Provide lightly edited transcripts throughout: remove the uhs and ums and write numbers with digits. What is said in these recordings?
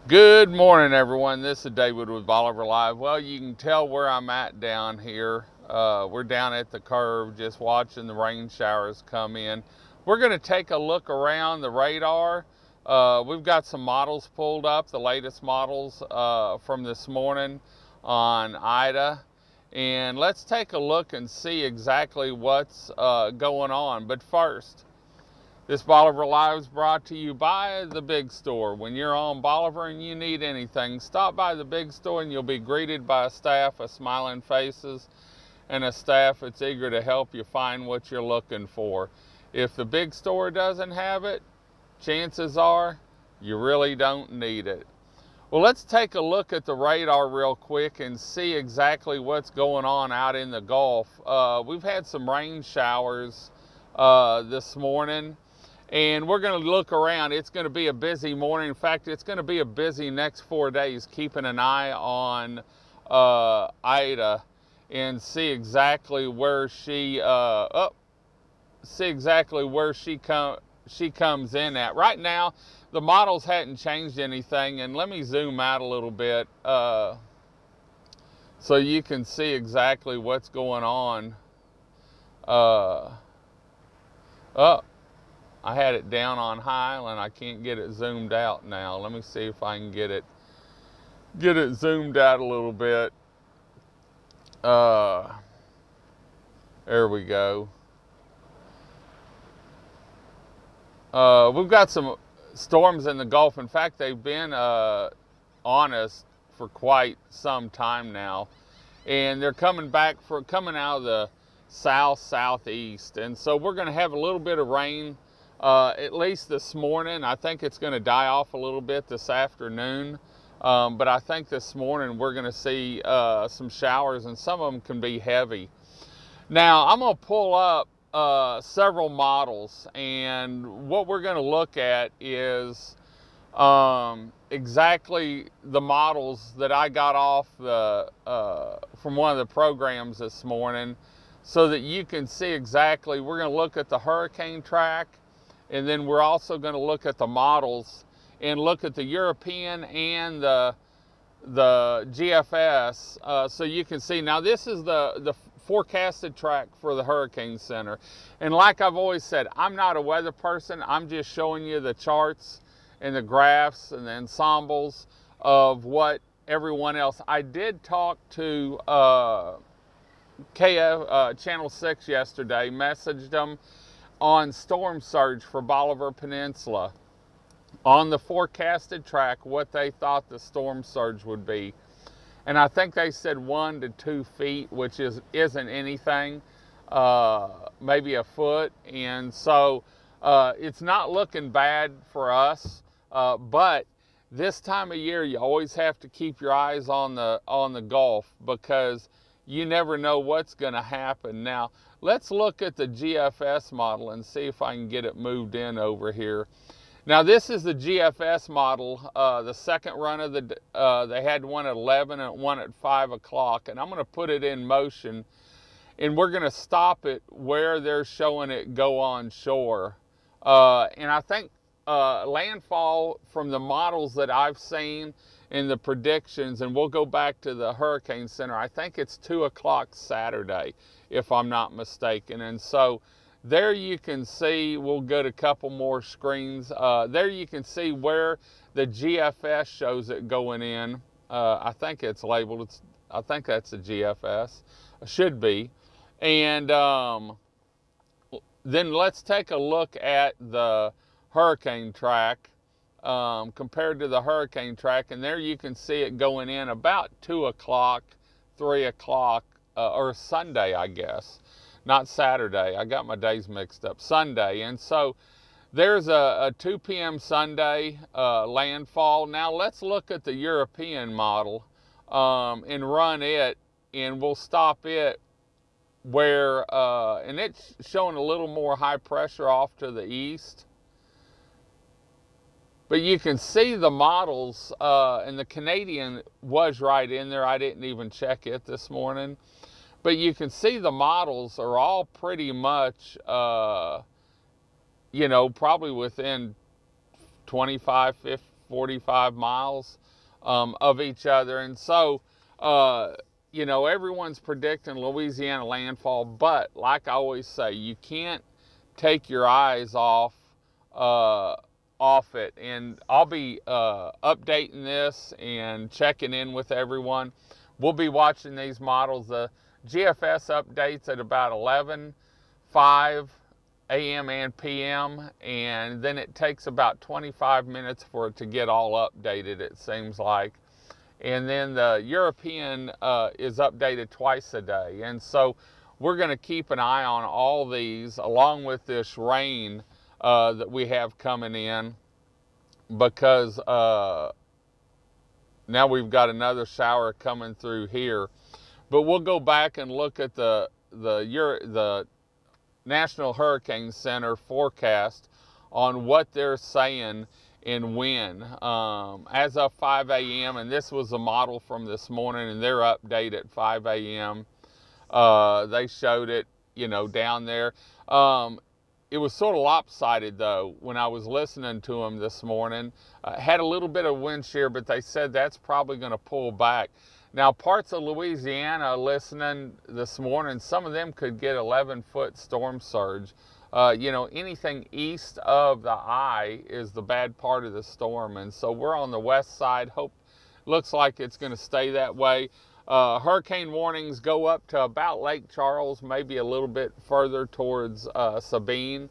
Good morning, everyone. This is David with Bolivar Live. Well, you can tell where I'm at down here. We're down at the curve just watching the rain showers come in. We're going to take a look around the radar. We've got some models pulled up, the latest models from this morning on Ida. And let's take a look and see exactly what's going on. But first, this Bolivar Live is brought to you by the Big Store. When you're on Bolivar and you need anything, stop by the Big Store and you'll be greeted by a staff of smiling faces and a staff that's eager to help you find what you're looking for. If the Big Store doesn't have it, chances are you really don't need it. Well, let's take a look at the radar real quick and see exactly what's going on out in the Gulf. We've had some rain showers this morning. And we're going to look around. It's going to be a busy morning. In fact, it's going to be a busy next 4 days, keeping an eye on Ida and see exactly where she comes in at. Right now, the models hadn't changed anything, and let me zoom out a little bit so you can see exactly what's going on. I had it down on high and I can't get it zoomed out now. Let me see if I can get it zoomed out a little bit. There we go. We've got some storms in the Gulf. In fact, they've been on us for quite some time now. And they're coming out of the southeast. And so we're going to have a little bit of rain at least this morning. I think it's going to die off a little bit this afternoon, but I think this morning we're going to see some showers, and some of them can be heavy. Now, I'm going to pull up several models, and what we're going to look at is exactly the models that I got off from one of the programs this morning, so that you can see exactly. We're going to look at the hurricane track, and then we're also going to look at the models and look at the European and the GFS, so you can see. Now, this is the forecasted track for the Hurricane Center. And like I've always said, I'm not a weather person. I'm just showing you the charts and the graphs and the ensembles of what everyone else. I did talk to KF Channel 6 yesterday, messaged them on storm surge for Bolivar Peninsula on the forecasted track, what they thought the storm surge would be. And I think they said 1 to 2 feet, which isn't anything, maybe a foot. And so it's not looking bad for us, but this time of year you always have to keep your eyes on the Gulf, because you never know what's going to happen. Now, let's look at the GFS model and see if I can get it moved in over here. Now, this is the GFS model, the second run of they had one at 11 and one at 5 o'clock, and I'm going to put it in motion, and we're going to stop it where they're showing it go on shore. And I think landfall, from the models that I've seen in the predictions, and we'll go back to the Hurricane Center, I think it's 2 o'clock Saturday, if I'm not mistaken. And so there you can see, we'll go to a couple more screens. There you can see where the GFS shows it going in. I think it's labeled, I think that's a GFS, should be. And then let's take a look at the hurricane track compared to the hurricane track, and there you can see it going in about 2 o'clock, 3 o'clock, or Sunday, I guess, not Saturday. I got my days mixed up. Sunday. And so there's a 2 p.m. Sunday landfall. Now let's look at the European model and run it, and we'll stop it where, and it's showing a little more high pressure off to the east. But you can see the models, and the Canadian was right in there. I didn't even check it this morning. But you can see the models are all pretty much, you know, probably within 25, 45 miles of each other. And so, you know, everyone's predicting Louisiana landfall, but like I always say, you can't take your eyes off it. And I'll be updating this and checking in with everyone. We'll be watching these models. The GFS updates at about 11:05 a.m. and p.m. and then it takes about 25 minutes for it to get all updated, it seems like. And then the European is updated twice a day. And so we're going to keep an eye on all these along with this rain that we have coming in, because now we've got another shower coming through here. But we'll go back and look at the National Hurricane Center forecast on what they're saying and when. As of 5 a.m., and this was a model from this morning, and their update at 5 a.m., they showed it, you know, down there. It was sort of lopsided, though, when I was listening to them this morning. Had a little bit of wind shear, but they said that's probably going to pull back. Now, parts of Louisiana listening this morning, some of them could get 11-foot storm surge. You know, anything east of the eye is the bad part of the storm. And so we're on the west side. Looks like it's going to stay that way. Hurricane warnings go up to about Lake Charles, maybe a little bit further towards Sabine.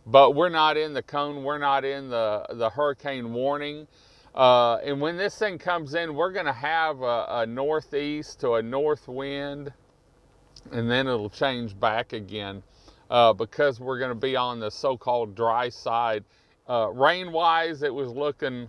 But we're not in the cone. We're not in the hurricane warning. And when this thing comes in, we're going to have a northeast to a north wind, and then it'll change back again because we're going to be on the so-called dry side. Rain-wise, it was looking,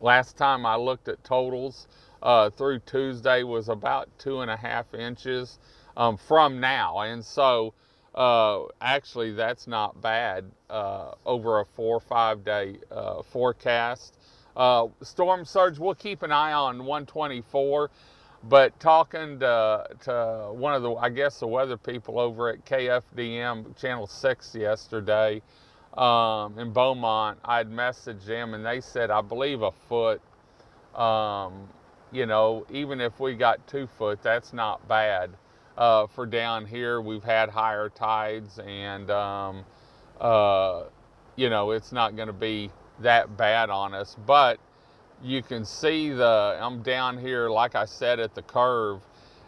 last time I looked at totals through Tuesday, was about 2.5 inches from now. And so actually that's not bad over a 4 or 5 day forecast. Storm surge, we'll keep an eye on 124, but talking to one of the, I guess, the weather people over at KFDM Channel 6 yesterday in Beaumont, I'd messaged them and they said, I believe a foot. You know, even if we got 2 foot, that's not bad for down here. We've had higher tides, and you know, it's not going to be that bad on us. But you can see I'm down here, like I said, at the curve,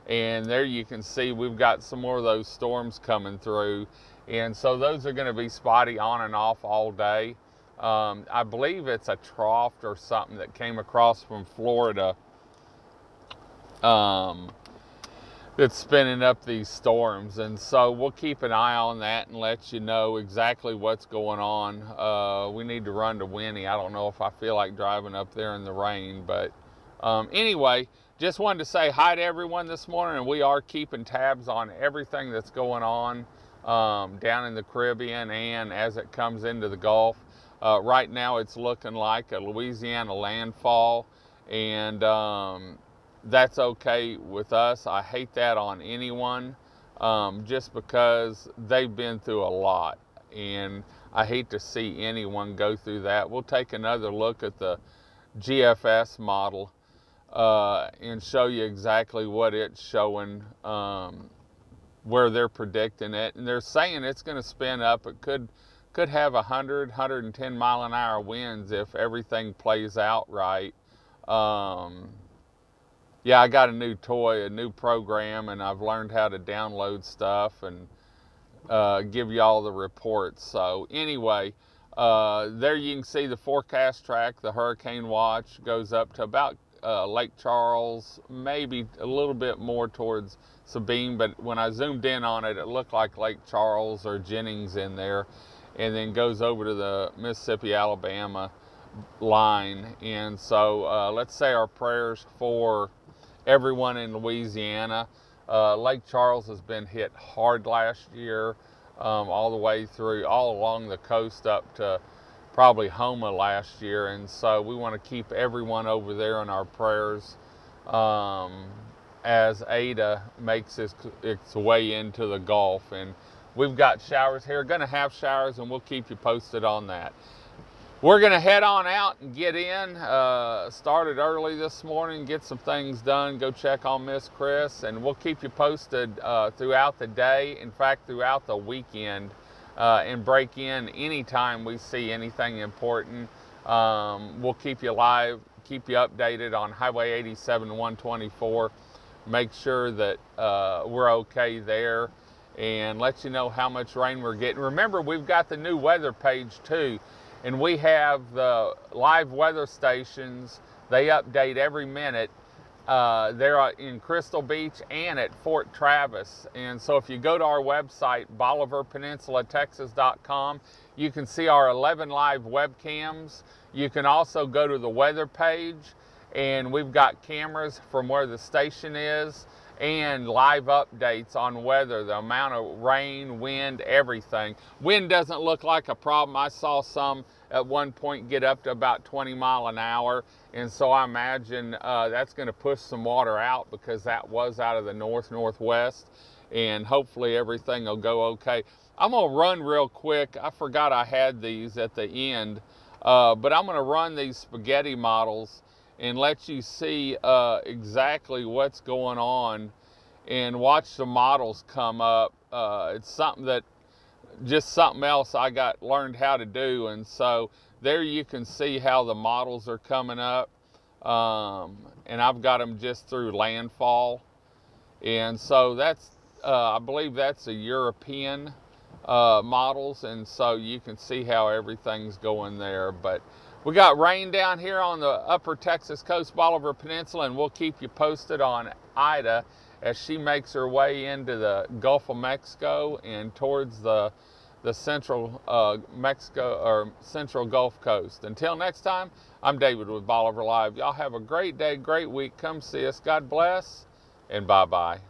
and there you can see we've got some more of those storms coming through, and so those are going to be spotty on and off all day. I believe it's a trough or something that came across from Florida that's spinning up these storms, and so we'll keep an eye on that and let you know exactly what's going on. We need to run to Winnie. I don't know if I feel like driving up there in the rain, but anyway, just wanted to say hi to everyone this morning, and we are keeping tabs on everything that's going on down in the Caribbean and as it comes into the Gulf. Right now it's looking like a Louisiana landfall, and that's okay with us. I hate that on anyone, just because they've been through a lot, and I hate to see anyone go through that. We'll take another look at the GFS model and show you exactly what it's showing, where they're predicting it, and they're saying it's going to spin up. It could have 100, 110 mile an hour winds if everything plays out right. Yeah, I got a new toy, a new program, and I've learned how to download stuff and give you all the reports. So anyway, there you can see the forecast track. The hurricane watch goes up to about Lake Charles, maybe a little bit more towards Sabine, but when I zoomed in on it, it looked like Lake Charles or Jennings in there, and then goes over to the Mississippi-Alabama line. And so let's say our prayers for everyone in Louisiana. Lake Charles has been hit hard last year, all the way through, all along the coast up to probably Houma last year. And so we want to keep everyone over there in our prayers as Ada makes its way into the Gulf. And we've got showers here, going to have showers, and we'll keep you posted on that. we're going to head on out and get in. Started early this morning, get some things done, go check on Miss Chris, and we'll keep you posted throughout the day, in fact, throughout the weekend, and break in anytime we see anything important. We'll keep you live, keep you updated on Highway 87 124, make sure that we're okay there, and let you know how much rain we're getting. Remember, we've got the new weather page too. And we have the live weather stations. They update every minute. They're in Crystal Beach and at Fort Travis. And so if you go to our website, BolivarPeninsulaTexas.com, you can see our 11 live webcams. You can also go to the weather page, and we've got cameras from where the station is and live updates on weather, the amount of rain, wind, everything. Wind doesn't look like a problem. I saw some at one point get up to about 20 miles an hour, and so I imagine that's going to push some water out, because that was out of the northwest, and hopefully everything will go okay. I'm going to run real quick. I forgot I had these at the end, but I'm going to run these spaghetti models and let you see exactly what's going on and watch the models come up. It's something else I learned how to do, and so there you can see how the models are coming up, and I've got them just through landfall, and so that's I believe that's the European models, and so you can see how everything's going there. But we got rain down here on the upper Texas coast, Bolivar Peninsula, and we'll keep you posted on Ida as she makes her way into the Gulf of Mexico and towards the central Mexico or central Gulf Coast. Until next time, I'm David with Bolivar Live. Y'all have a great day, great week. Come see us. God bless, and bye-bye.